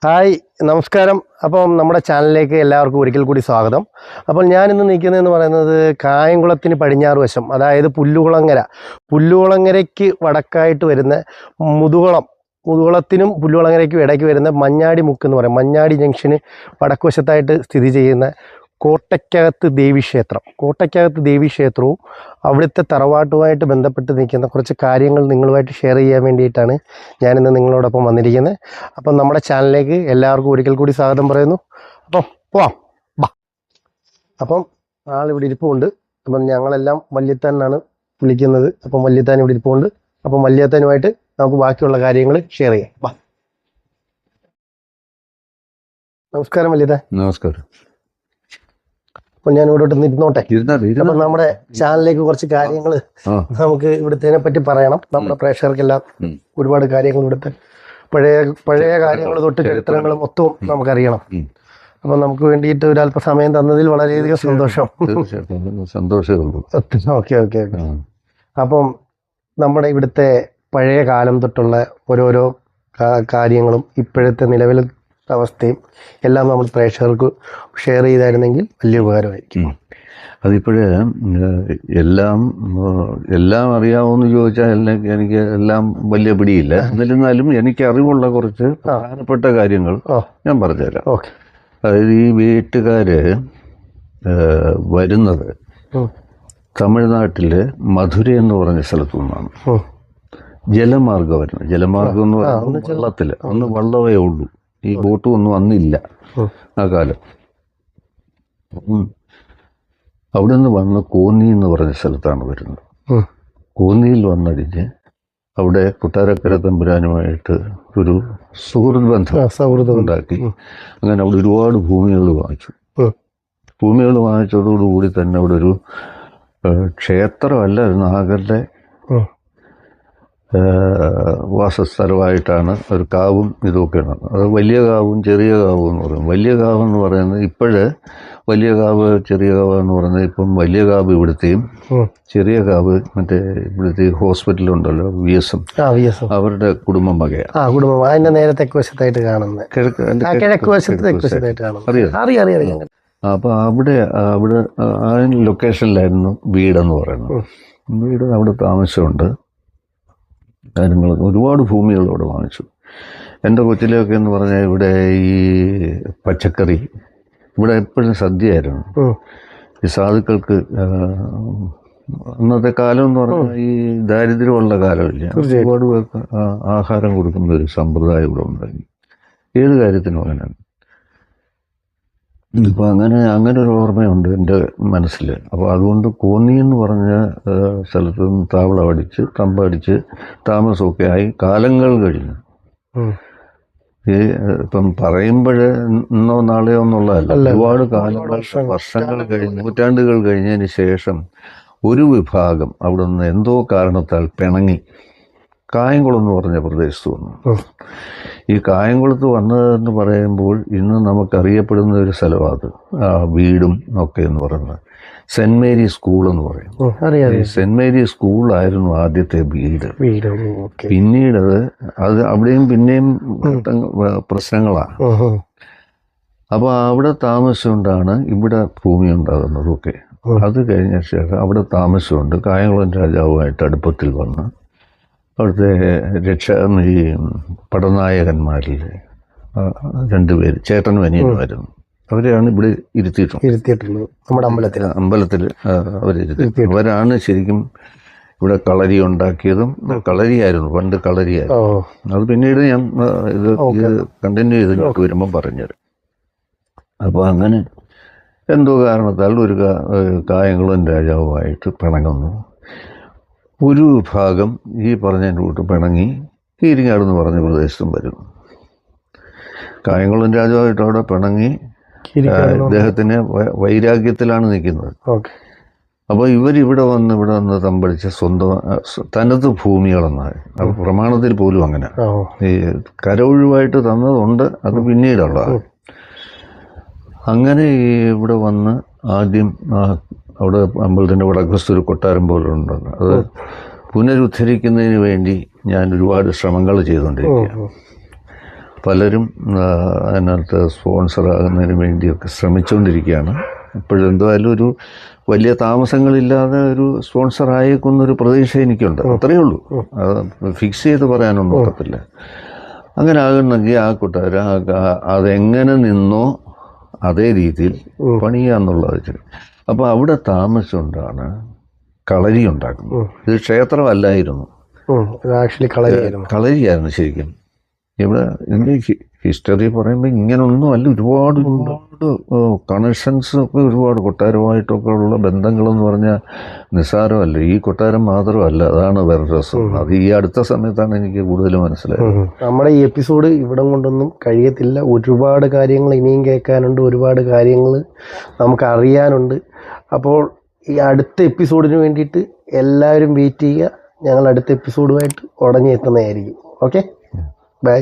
Hi നമസ്കാരം. അപ്പം നമ്മുടെ ചാനലിലേക്ക് എല്ലാവർക്കും ഒരിക്കൽ കൂടി സ്വാഗതം. അപ്പോൾ ഞാനിന്ന് നിൽക്കുന്നതെന്ന് പറയുന്നത് കായംകുളത്തിന് പടിഞ്ഞാറ് വശം, അതായത് പുല്ലുകുളങ്ങരയ്ക്ക് വടക്കായിട്ട് വരുന്ന മുതുകുളത്തിനും പുല്ലുകുളങ്ങരയ്ക്കും ഇടയ്ക്ക് വരുന്ന മഞ്ഞാടി മുക്ക് എന്ന് പറയും. മഞ്ഞാടി ജംഗ്ഷന് വടക്ക് വശത്തായിട്ട് സ്ഥിതി ചെയ്യുന്ന കോട്ടയ്ക്കകത്ത് ദേവീക്ഷേത്രവും അവിടുത്തെ തറവാട്ടുമായിട്ട് ബന്ധപ്പെട്ട് നിൽക്കുന്ന കുറച്ച് കാര്യങ്ങൾ നിങ്ങളുമായിട്ട് ഷെയർ ചെയ്യാൻ വേണ്ടിയിട്ടാണ് ഞാനിന്ന് നിങ്ങളോടൊപ്പം വന്നിരിക്കുന്നത്. അപ്പം നമ്മുടെ ചാനലിലേക്ക് എല്ലാവർക്കും ഒരിക്കൽ കൂടി സ്വാഗതം പറയുന്നു. അപ്പം പോവാം, ബാ. അപ്പം ആളിവിടെ ഇരിപ്പുണ്ട്. അപ്പം ഞങ്ങളെല്ലാം വല്യത്താനാണ് വിളിക്കുന്നത്. അപ്പം വല്യത്താൻ ഇവിടെ ഇരിപ്പുണ്ട്. അപ്പം വല്യത്താനുമായിട്ട് നമുക്ക് ബാക്കിയുള്ള കാര്യങ്ങൾ ഷെയർ ചെയ്യാം, ബാ. നമസ്കാരം വല്യത്താൻ. നമസ്കാരം. അപ്പൊ ഞാൻ ഇവിടോട്ട് ഇരുന്നോട്ടെ. അപ്പൊ നമ്മുടെ ചാനലിലേക്ക് കുറച്ച് കാര്യങ്ങൾ നമുക്ക് ഇവിടുത്തെ പറ്റി പറയണം. നമ്മുടെ പ്രേക്ഷകർക്കെല്ലാം ഒരുപാട് കാര്യങ്ങൾ ഇവിടുത്തെ പഴയ കാര്യങ്ങൾ തൊട്ട് ചരിത്രങ്ങൾ മൊത്തവും നമുക്കറിയണം. അപ്പൊ നമുക്ക് വേണ്ടിയിട്ട് ഒരല്പ സമയം തന്നതിൽ വളരെയധികം സന്തോഷം. ഓക്കെ. അപ്പം നമ്മുടെ ഇവിടുത്തെ പഴയ കാലം തൊട്ടുള്ള ഓരോരോ കാര്യങ്ങളും ഇപ്പോഴത്തെ നിലവിലെ അവസ്ഥയും എല്ലാം നമ്മൾ പ്രേക്ഷകർക്ക് ഷെയർ ചെയ്തായിരുന്നെങ്കിൽ വലിയ ഉപകാരമായിരിക്കും. അതിപ്പോഴേ എല്ലാം അറിയാവുമെന്ന് ചോദിച്ചാൽ എനിക്ക് എല്ലാം വലിയ പിടിയില്ല. എന്നിരുന്നാലും എനിക്ക് അറിവുള്ള കുറച്ച് പ്രധാനപ്പെട്ട കാര്യങ്ങൾ ഞാൻ പറഞ്ഞുതരാം. അതായത് ഈ വീട്ടുകാര് വരുന്നത് തമിഴ്നാട്ടില് മധുര എന്ന് പറഞ്ഞ സ്ഥലത്തു നിന്നാണ് ജലമാർഗം വരുന്നത്. ജലമാർഗം എന്ന് പറയുന്നത് വള്ളത്തില് വള്ളമേ ഉള്ളൂ, ഈ ബോട്ടും ഒന്നും അന്നില്ല ആ കാലം. അവിടെ നിന്ന് വന്ന് കോന്നി എന്ന് പറഞ്ഞ സ്ഥലത്താണ് വരുന്നത്. കോന്നിയിൽ വന്നടിഞ്ഞ് അവിടെ കൊട്ടാരക്കര തമ്പുരാനുമായിട്ട് ഒരു സുഹൃത്ത് ബന്ധം ഉണ്ടാക്കി. അങ്ങനെ അവിടെ ഒരുപാട് ഭൂമികൾ വാങ്ങിച്ചു. ഭൂമികൾ വാങ്ങിച്ചതോടുകൂടി തന്നെ അവിടെ ഒരു ക്ഷേത്രമല്ലായിരുന്നു, ആകരുടെ വാസസ്ഥലമായിട്ടാണ് ഒരു കാവും ഇതൊക്കെയാണ്. അത് വലിയ കാവും ചെറിയ കാവും എന്ന് പറയും. വലിയ കാവ് എന്ന് പറയുന്നത് ഇപ്പോഴ് വലിയ കാവ് ചെറിയ കാവ് എന്ന് പറയുന്നത് ഇപ്പം വലിയ കാവ് ഇവിടുത്തെയും ചെറിയ കാവ് മറ്റേ ഇവിടുത്തെ ഹോസ്പിറ്റലുണ്ടല്ലോ VSM, അവരുടെ കുടുംബം വകയാണ്. നേരത്തെ വശത്തായിട്ട് കാണുന്നത് അറിയാം. അപ്പൊ അവിടെ ആ ലൊക്കേഷനിലായിരുന്നു വീടെന്ന് പറയുന്നത്. വീട് അവിടെ താമസമുണ്ട്. കാര്യങ്ങൾ ഒരുപാട് ഭൂമികൾ ഇവിടെ വാങ്ങിച്ചു. എൻ്റെ കൊച്ചിലൊക്കെ എന്ന് പറഞ്ഞാൽ ഇവിടെ ഈ പച്ചക്കറി, ഇവിടെ എപ്പോഴും സദ്യയായിരുന്നു. ഈ സാധുക്കൾക്ക് അന്നത്തെ കാലം എന്ന് പറഞ്ഞാൽ ഈ ദാരിദ്ര്യമുള്ള കാലമില്ല, ഒരുപാട് പേർക്ക് ആഹാരം കൊടുക്കുന്ന ഒരു സമ്പ്രദായം ഇവിടെ ഉണ്ടായി. ഏത് കാര്യത്തിനും അങ്ങനെയാണ്. ഇപ്പം അങ്ങനെ ഒരു ഓർമ്മയുണ്ട് എൻ്റെ മനസ്സിൽ. അപ്പോൾ അതുകൊണ്ട് കോന്നി എന്ന് പറഞ്ഞ സ്ഥലത്ത് നിന്ന് താവളമടിച്ച് തമ്പടിച്ച് താമസമൊക്കെ ആയി കാലങ്ങൾ കഴിഞ്ഞു. ഈ ഇപ്പം പറയുമ്പോൾ ഇന്നോ നാളെയോ എന്നുള്ളതല്ല, ഒരുപാട് വർഷങ്ങൾ കഴിഞ്ഞ് നൂറ്റാണ്ടുകൾ കഴിഞ്ഞതിന് ശേഷം ഒരു വിഭാഗം അവിടെ നിന്ന് എന്തോ കാരണത്താൽ പിണങ്ങി കായംകുളം എന്ന് പറഞ്ഞ പ്രദേശത്ത് വന്നു. ഈ കായംകുളത്ത് വന്നതെന്ന് പറയുമ്പോൾ ഇന്ന് നമുക്കറിയപ്പെടുന്ന ഒരു സ്ഥലമാണ് വീടും ഒക്കെ എന്ന് പറയുന്നത് സെന്റ് മേരി സ്കൂൾ എന്ന് പറയും. സെന്റ് മേരി സ്കൂളായിരുന്നു ആദ്യത്തെ വീട്. പിന്നീട് അത് അവിടെയും പിന്നെയും പ്രശ്നങ്ങളാണ്. അപ്പോൾ അവിടെ താമസിച്ചുകൊണ്ടാണ് ഇവിടെ ഭൂമി ഉണ്ടാകുന്നതൊക്കെ. അത് കഴിഞ്ഞ ശേഷം അവിടെ താമസിച്ചുകൊണ്ട് കായംകുളം രാജാവുമായിട്ട് അടുപ്പത്തിൽ വന്ന് അവിടുത്തെ ഈ പടനായകന്മാരിൽ രണ്ടുപേര് ചേട്ടനും അനിയനുമായിരുന്നു. അവരെയാണ് ഇവിടെ ഇരുത്തിയിട്ടുള്ളത്. നമ്മുടെ അമ്പലത്തിൽ അവരിരുത്തി. അവരാണ് ശരിക്കും ഇവിടെ കളരി ഉണ്ടാക്കിയതും. കളരിയായിരുന്നു, പണ്ട് കളരിയായിരുന്നു. അത് പിന്നീട് ഞാൻ ഇത് കണ്ടിന്യൂ ചെയ്ത് വരുമ്പം പറഞ്ഞുതരാം. അപ്പോൾ അങ്ങനെ എന്തോ കാരണത്താൽ ഒരു കായംകുളം രാജാവുമായിട്ട് പിണങ്ങുന്നു. ഒരു വിഭാഗം ഈ പറഞ്ഞതിൻ്റെ കൂട്ട് പിണങ്ങി കീരിങ്ങാട് എന്ന് പറഞ്ഞ പ്രദേശത്തും വരുന്നു. കായംകുളം രാജാവായിട്ട് അവിടെ പിണങ്ങി അദ്ദേഹത്തിന് വൈരാഗ്യത്തിലാണ് നിൽക്കുന്നത്. അപ്പോൾ ഇവരിവിടെ വന്ന് തമ്പടിച്ച് സ്വന്തം തനത് ഭൂമികളെന്നായി. അത് പ്രമാണത്തിൽ പോലും അങ്ങനെ ഈ കരൊഴിവായിട്ട് തന്നതുണ്ട്, അത് പിന്നീടുള്ളതാണ്. അങ്ങനെ ഇവിടെ വന്ന് ആദ്യം അവിടെ അമ്പലത്തിൻ്റെ വടക്കസ്ഥ ഒരു കൊട്ടാരം പോലെ ഉണ്ടല്ലോ, അത് പുനരുദ്ധരിക്കുന്നതിന് വേണ്ടി ഞാൻ ഒരുപാട് ശ്രമങ്ങൾ ചെയ്തുകൊണ്ടിരിക്കുകയാണ്. പലരും അതിനകത്ത് സ്പോൺസറാകുന്നതിന് വേണ്ടിയൊക്കെ ശ്രമിച്ചുകൊണ്ടിരിക്കുകയാണ്. ഇപ്പോഴെന്തായാലും ഒരു വലിയ താമസങ്ങളില്ലാതെ ഒരു സ്പോൺസർ ആയേക്കുന്നൊരു പ്രതീക്ഷ എനിക്കുണ്ട്. അത്രയേ ഉള്ളൂ. അത് ഫിക്സ് ചെയ്ത് പറയാനൊന്നും പറ്റത്തില്ല. അങ്ങനെ ആകുന്നെങ്കിൽ ആ കൂട്ടുകാർ അതെങ്ങനെ നിന്നോ അതേ രീതിയിൽ പണിയാന്നുള്ളത്. അപ്പോൾ അവിടെ താമസിച്ചുകൊണ്ടാണ് കളരി ഉണ്ടാക്കുന്നത്. ഇത് ക്ഷേത്രമല്ലായിരുന്നു, ആക്ച്വലി കളരിയായിരുന്നു ശരിക്കും. ഇവിടെ ഇതിൻ്റെ ഹിസ്റ്ററി പറയുമ്പോൾ ഇങ്ങനൊന്നും അല്ല. ഒരുപാട് കണക്ഷൻസ് ഒക്കെ ഒരുപാട് കൊട്ടാരമായിട്ടൊക്കെ ഉള്ള ബന്ധങ്ങളെന്ന് പറഞ്ഞാൽ നിസ്സാരമല്ല. ഈ കൊട്ടാരം മാത്രമല്ല, അതാണ് വേറെ രസം. അത് ഈ അടുത്ത സമയത്താണ് എനിക്ക് കൂടുതൽ മനസ്സിലായത്. നമ്മുടെ ഈ എപ്പിസോഡ് ഇവിടം കൊണ്ടൊന്നും കഴിയത്തില്ല. ഒരുപാട് കാര്യങ്ങൾ ഇനിയും കേൾക്കാനുണ്ട്, ഒരുപാട് കാര്യങ്ങൾ നമുക്ക് അറിയാനുണ്ട്. അപ്പോൾ ഈ അടുത്ത എപ്പിസോഡിന് വേണ്ടിയിട്ട് എല്ലാവരും വെയിറ്റ് ചെയ്യുക. ഞങ്ങൾ അടുത്ത എപ്പിസോഡുമായിട്ട് ഉടനെ എത്തുന്നതായിരിക്കും. Okay, by.